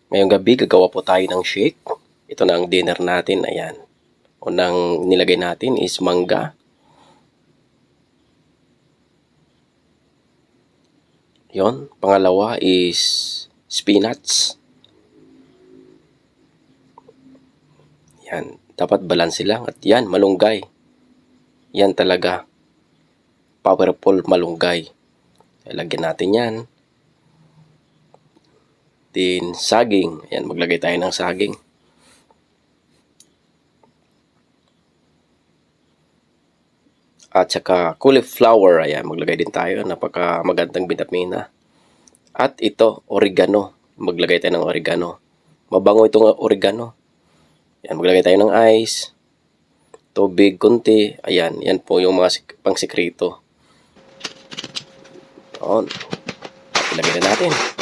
Ngayong gabi, gagawa po tayo ng shake. Ito na ang dinner natin. Ayan. Unang nilagay natin is mangga. Yon. Pangalawa is spinach. Yan. Dapat balanse lang. At yan, malunggay. Yan talaga. Powerful malunggay. Lagyan natin yan. Then, saging. Ayan, maglagay tayo ng saging. At saka cauliflower. Ayan, maglagay din tayo. Napaka magandang bitamina. At ito, oregano. Maglagay tayo ng oregano. Mabango itong oregano. Ayan, maglagay tayo ng ice. Tubig, konti. Ayan, yan po yung mga pang-sikrito. Ayan. Ilagay na natin.